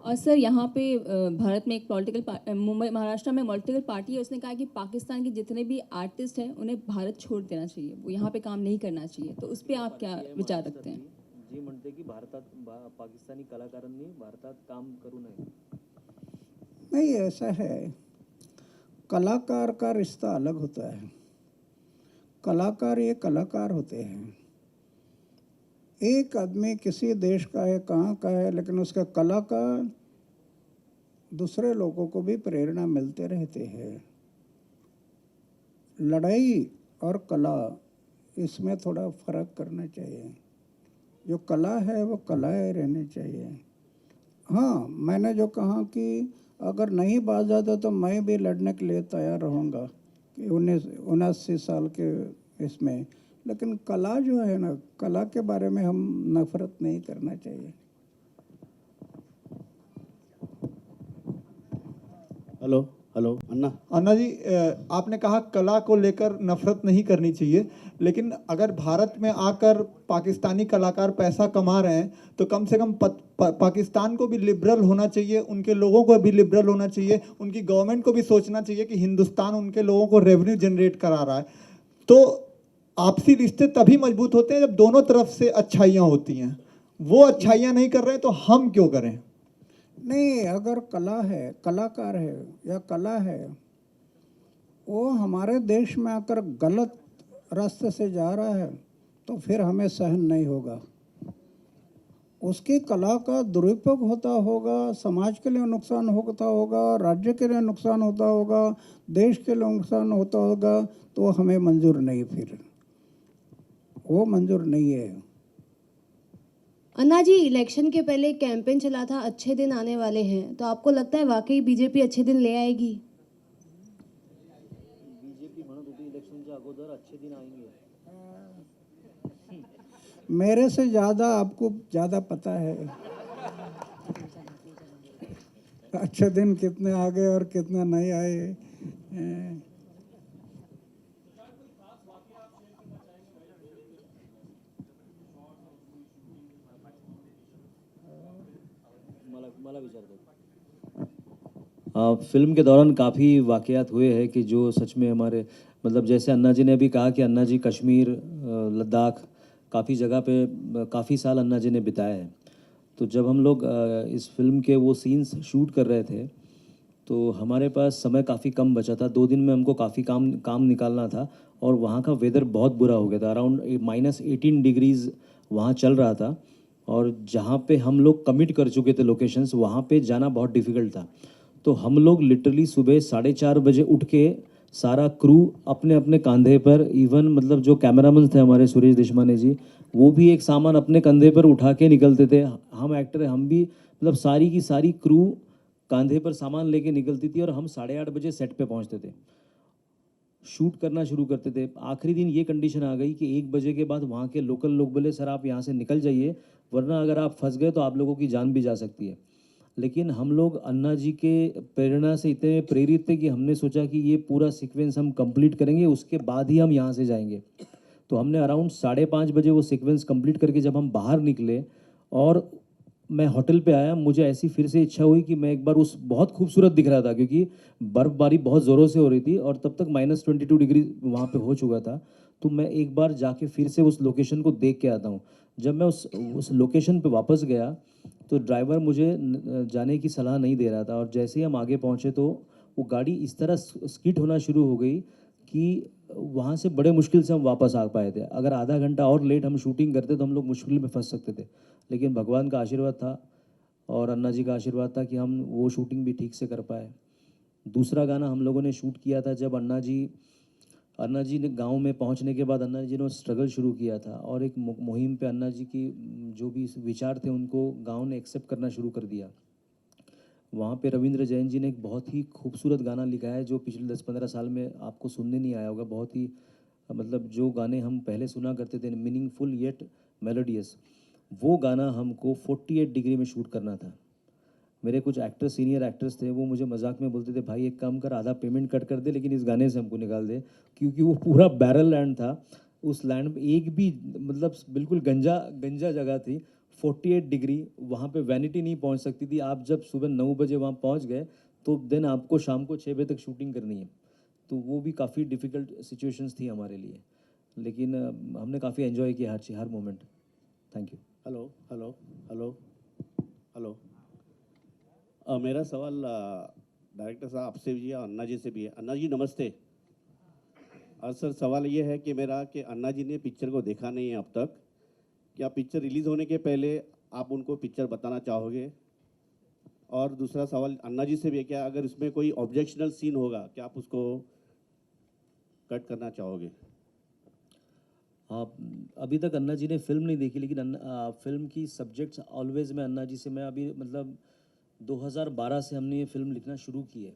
और सर, यहाँ पे भारत में एक पॉलिटिकल मुंबई महाराष्ट्र में पॉलिटिकल पार्टी है, उसने कहा कि पाकिस्तान के जितने भी आर्टिस्ट हैं उन्हें भारत छोड़ देना चाहिए, वो यहाँ पे काम नहीं करना चाहिए, तो उस पर आप क्या विचार रखते हैं? जी म्हणते की पाकिस्तानी कलाकारांनी भारतात काम करू नये. नहीं, ऐसा है, कलाकार का रिश्ता अलग होता है, कलाकार ये कलाकार होते हैं, एक आदमी किसी देश का है, कहाँ का है, लेकिन उसका कला का दूसरे लोगों को भी प्रेरणा मिलते रहते हैं। लड़ाई और कला, इसमें थोड़ा फर्क करना चाहिए, जो कला है वो कलाएं रहनी चाहिए। हाँ, मैंने जो कहा कि अगर नहीं बाज जाता तो मैं भी लड़ने के लिए तैयार रहूँगा कि 79 साल के इसमें, लेकिन कला जो है ना, कला के बारे में हम नफरत नहीं करना चाहिए। हेलो अन्ना जी, आपने कहा कला को लेकर नफरत नहीं करनी चाहिए, लेकिन अगर भारत में आकर पाकिस्तानी कलाकार पैसा कमा रहे हैं तो कम से कम पाकिस्तान को भी लिबरल होना चाहिए, उनके लोगों को भी लिबरल होना चाहिए, उनकी गवर्नमेंट को भी सोचना चाहिए कि हिंदुस्तान उनके लोगों को रेवेन्यू जनरेट करा रहा है। तो आपसी रिश्ते तभी मजबूत होते हैं जब दोनों तरफ से अच्छाइयाँ होती हैं, वो अच्छाइयाँ नहीं कर रहे हैं तो हम क्यों करें? नहीं, अगर कला है, कलाकार है या कला है, वो हमारे देश में आकर गलत रास्ते से जा रहा है तो फिर हमें सहन नहीं होगा। उसकी कला का दुरुपयोग होता होगा, समाज के लिए नुकसान होता होगा, राज्य के लिए नुकसान होता होगा, देश के लिए नुकसान होता होगा, तो हमें मंजूर नहीं, फिर वो मंजूर नहीं है। अन्ना जी, इलेक्शन के पहले कैंपेन चला था अच्छे दिन आने वाले हैं, तो आपको लगता है वाकई बीजेपी अच्छे दिन ले आएगी? बीजेपी म्हणत होती इलेक्शनच्या अगोदर अच्छे दिन आएंगे. मेरे से ज़्यादा आपको ज़्यादा पता है अच्छे दिन कितने आ गए और कितने नहीं आए। मला विचारतो. फिल्म के दौरान काफ़ी वाक़यात हुए हैं कि जो सच में हमारे मतलब जैसे अन्ना जी ने भी कहा कि अन्ना जी कश्मीर लद्दाख काफ़ी जगह पे काफ़ी साल अन्ना जी ने बिताए हैं. तो जब हम लोग इस फिल्म के वो सीन्स शूट कर रहे थे तो हमारे पास समय काफ़ी कम बचा था. 2 दिन में हमको काफ़ी काम निकालना था और वहाँ का वेदर बहुत बुरा हो गया था. अराउंड -18 डिग्रीज़ वहाँ चल रहा था और जहाँ पे हम लोग कमिट कर चुके थे लोकेशंस वहाँ पे जाना बहुत डिफ़िकल्ट था. तो हम लोग लिटरली सुबह 4:30 बजे उठ के सारा क्रू अपने अपने कंधे पर, इवन मतलब जो कैमरामैन थे हमारे सुरेश देशमाने जी, वो भी एक सामान अपने कंधे पर उठा के निकलते थे. हम एक्टर हम भी मतलब सारी की सारी क्रू कंधे पर सामान लेके निकलती थी और हम 8:30 बजे सेट पे पहुंचते थे, शूट करना शुरू करते थे. आखिरी दिन ये कंडीशन आ गई कि 1 बजे के बाद वहाँ के लोकल लोग बोले सर आप यहाँ से निकल जाइए, वरना अगर आप फंस गए तो आप लोगों की जान भी जा सकती है. लेकिन हम लोग अन्ना जी के प्रेरणा से इतने प्रेरित थे कि हमने सोचा कि ये पूरा सीक्वेंस हम कंप्लीट करेंगे, उसके बाद ही हम यहाँ से जाएंगे. तो हमने अराउंड 5:30 बजे वो सीक्वेंस कंप्लीट करके जब हम बाहर निकले और मैं होटल पे आया, मुझे ऐसी फिर से इच्छा हुई कि मैं एक बार उस बहुत खूबसूरत दिख रहा था क्योंकि बर्फ़बारी बहुत ज़ोरों से हो रही थी और तब तक -22 डिग्री वहाँ पे हो चुका था. तो मैं एक बार जाके फिर से उस लोकेशन को देख के आता हूँ. जब मैं उस लोकेशन पे वापस गया तो ड्राइवर मुझे जाने की सलाह नहीं दे रहा था और जैसे ही हम आगे पहुँचे तो वो गाड़ी इस तरह स्किड होना शुरू हो गई कि वहाँ से बड़े मुश्किल से हम वापस आ पाए थे. अगर आधा घंटा और लेट हम शूटिंग करते तो हम लोग मुश्किल में फंस सकते थे. लेकिन भगवान का आशीर्वाद था और अन्ना जी का आशीर्वाद था कि हम वो शूटिंग भी ठीक से कर पाए. दूसरा गाना हम लोगों ने शूट किया था जब अन्ना जी ने गांव में पहुंचने के बाद अन्ना जी ने स्ट्रगल शुरू किया था और एक मुहिम पे अन्ना जी की जो भी विचार थे उनको गांव ने एक्सेप्ट करना शुरू कर दिया. वहाँ पे रविंद्र जैन जी ने एक बहुत ही खूबसूरत गाना लिखा है जो पिछले 10-15 साल में आपको सुनने नहीं आया होगा. बहुत ही मतलब जो गाने हम पहले सुना करते थे, मीनिंगफुल येट मेलोडियस, वो गाना हमको 48 डिग्री में शूट करना था. मेरे कुछ एक्टर्स, सीनियर एक्टर्स थे, वो मुझे मजाक में बोलते थे भाई एक काम कर, आधा पेमेंट कट कर दे लेकिन इस गाने से हमको निकाल दे, क्योंकि वो पूरा बैरल लैंड था. उस लैंड में एक भी मतलब बिल्कुल गंजा जगह थी. 48 डिग्री, वहाँ पे वैनिटी नहीं पहुँच सकती थी. आप जब सुबह 9 बजे वहाँ पहुँच गए तो देन आपको शाम को 6 बजे तक शूटिंग करनी है. तो वो भी काफ़ी डिफ़िकल्ट सिचुएशंस थी हमारे लिए, लेकिन हमने काफ़ी एंजॉय किया हर moment. Thank you. Hello hello hello hello. मेरा सवाल डायरेक्टर साहब आपसे भी है और अन्ना जी से भी है. अन्ना जी नमस्ते. सर सवाल ये है कि मेरा कि अन्ना जी ने पिक्चर को देखा नहीं है अब तक. क्या पिक्चर रिलीज़ होने के पहले आप उनको पिक्चर बताना चाहोगे? और दूसरा सवाल अन्ना जी से भी है, क्या अगर इसमें कोई ऑब्जेक्शनल सीन होगा क्या आप उसको कट करना चाहोगे? हाँ, अभी तक अन्ना जी ने फिल्म नहीं देखी, लेकिन फिल्म की सब्जेक्ट्स ऑलवेज मैं अन्ना जी से, मैं अभी मतलब 2012 से हमने ये फिल्म लिखना शुरू की है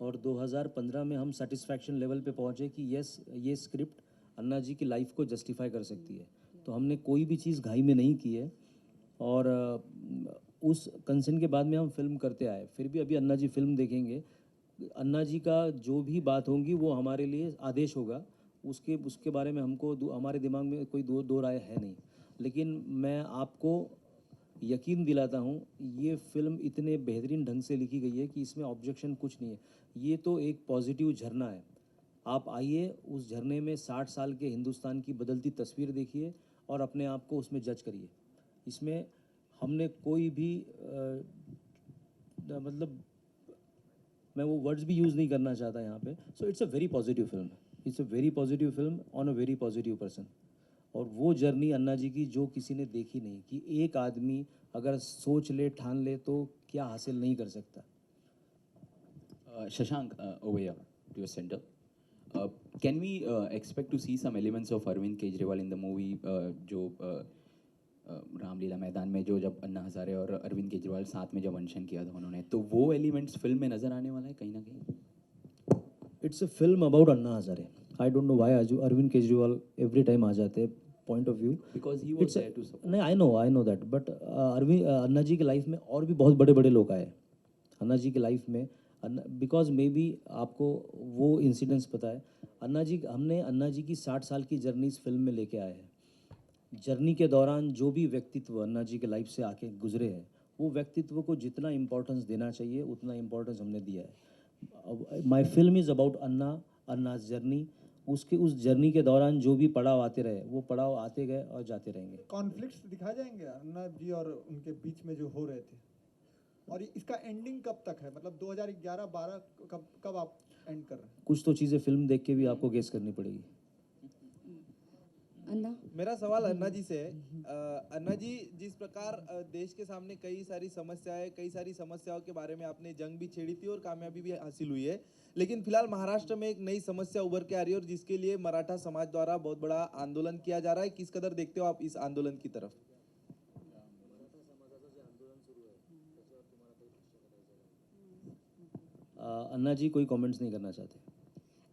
और 2015 में हम सेटिस्फैक्शन लेवल पे पहुँचे कि यस ये स्क्रिप्ट अन्ना जी की लाइफ को जस्टिफाई कर सकती है. तो हमने कोई भी चीज़ घाई में नहीं की है और उस कंसेंट के बाद में हम फिल्म करते आए. फिर भी अभी अन्ना जी फिल्म देखेंगे, अन्ना जी का जो भी बात होंगी वो हमारे लिए आदेश होगा. उसके बारे में हमको हमारे दिमाग में कोई दो राय है नहीं. लेकिन मैं आपको यकीन दिलाता हूँ ये फिल्म इतने बेहतरीन ढंग से लिखी गई है कि इसमें ऑब्जेक्शन कुछ नहीं है. ये तो एक पॉजिटिव झरना है. आप आइए, उस झरने में 60 साल के हिंदुस्तान की बदलती तस्वीर देखिए और अपने आप को उसमें जज करिए. इसमें हमने कोई भी मतलब मैं वो वर्ड्स भी यूज़ नहीं करना चाहता यहाँ पे. So it's a very positive film. It's a very positive film on a very positive person. और वो जर्नी अन्ना जी की जो किसी ने देखी नहीं, कि एक आदमी अगर सोच ले, ठान ले तो क्या हासिल नहीं कर सकता. Shashank, over here to your center. Can we expect to see some elements of Arvind Kejriwal in the movie? जो रामलीला मैदान में जो जब अन्ना हजारे और अरविंद केजरीवाल साथ में जब अनशन किया था उन्होंने, तो वो एलिमेंट्स फिल्म में नजर आने वाला है कहीं ना कहीं. It's a film about Anna Hazare. I don't know why Arvind Kejriwal every time आ जाते हैं point of view. Because he was there to support. नहीं, I know that, but Anna ji की लाइफ में और भी बहुत बड़े बड़े लोग आए. अन्ना जी की लाइफ में बिकॉज मे बी आपको वो इंसिडेंट्स पता है. हमने अन्ना जी की 60 साल की जर्नी इस फिल्म में लेके आए हैं. जर्नी के दौरान जो भी व्यक्तित्व अन्ना जी के लाइफ से आके गुजरे हैं, वो व्यक्तित्व को जितना इम्पोर्टेंस देना चाहिए उतना इम्पोर्टेंस हमने दिया है. My film is about Anna's journey. उस जर्नी के दौरान जो भी पड़ाव आते रहे, वो पड़ाव आते गए और जाते रहेंगे. कॉन्फ्लिक्ट्स दिखा जाएंगे अन्ना जी और उनके बीच में जो हो रहे थे, और इसका एंडिंग कब तक है? मतलब 2011-12 कब आप एंड कर रहे हैं? कुछ तो चीज़ें फिल्म देख के भी आपको गेस करनी पड़ेगी. अन्ना, मेरा सवाल अन्ना जी से है. अन्ना जी, जिस प्रकार देश के सामने कई सारी समस्याओं के बारे में आपने जंग भी छेड़ी थी और कामयाबी भी हासिल हुई है, लेकिन फिलहाल महाराष्ट्र में एक नई समस्या उभर के आ रही है और जिसके लिए मराठा समाज द्वारा बहुत बड़ा आंदोलन किया जा रहा है. किस कदर देखते हो आप इस आंदोलन की तरफ? अन्ना जी कोई कमेंट्स नहीं करना चाहते.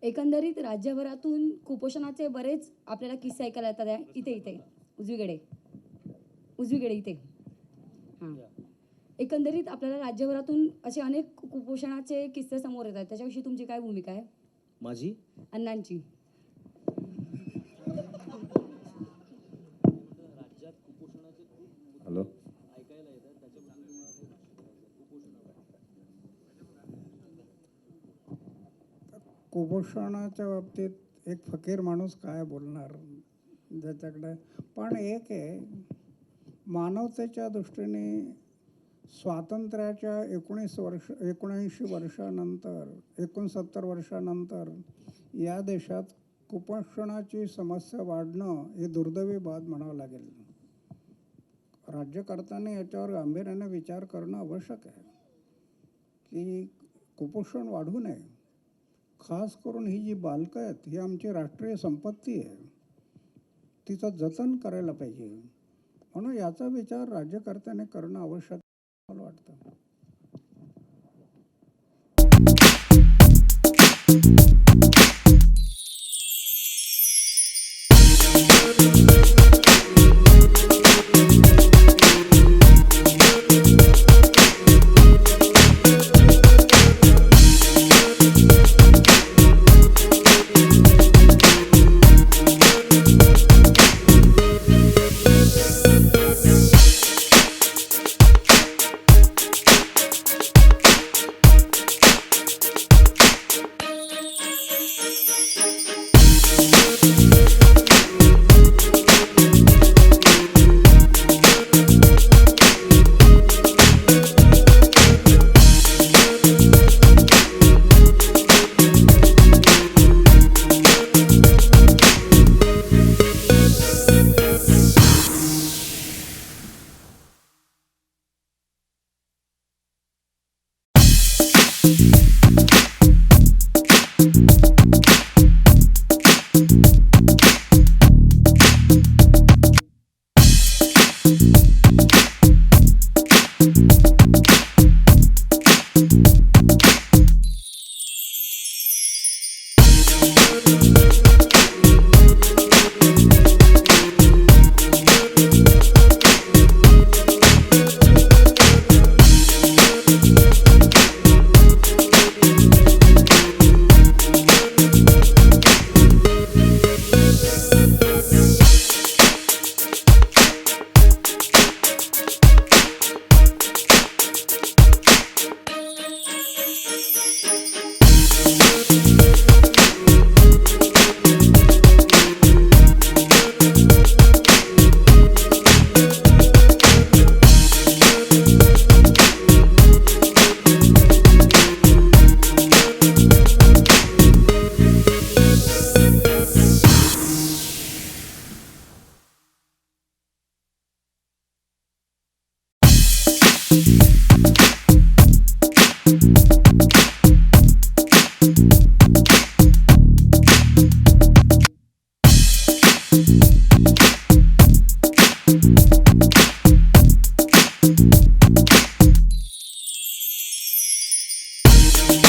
एकंदरीत राज्यभरातून कुपोषणाचे बरेच आपल्याला किस्से ऐकायला येतात आहे. इथे उजवीकडे इथे. हां, एकंदरीत आपल्याला राज्यभरातून असे अनेक कुपोषणाचे किस्से समोर येतात. त्याच्याविषयी तुमची काय भूमिका आहे? माझी अण्णांची. हॅलो. कुपोषणाच्या बाबतीत एक फकीर माणूस काय बोलणार ज्याच्याकडे. पण एक आहे, मानवतेच्या दृष्टीने स्वातंत्र्याच्या 79 वर्षानंतर 69 वर्षानंतर या देशात कुपोषणाची समस्या वाढणं ही दुर्दैवी बाब म्हणावं लागेल. राज्यकर्त्यांनी याच्यावर गांभीर्याने विचार करणं आवश्यक आहे की कुपोषण वाढू नये. खास करून ही जी बालकं आहेत, ही आमची राष्ट्रीय संपत्ती आहे, तिचं जतन करायला पाहिजे. म्हणून याचा विचार राज्यकर्त्याने करणं आवश्यक मला वाटतं.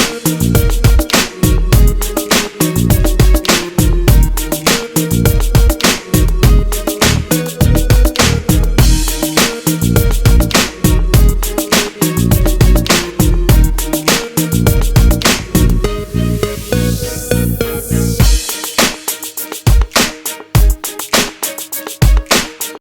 Thank you.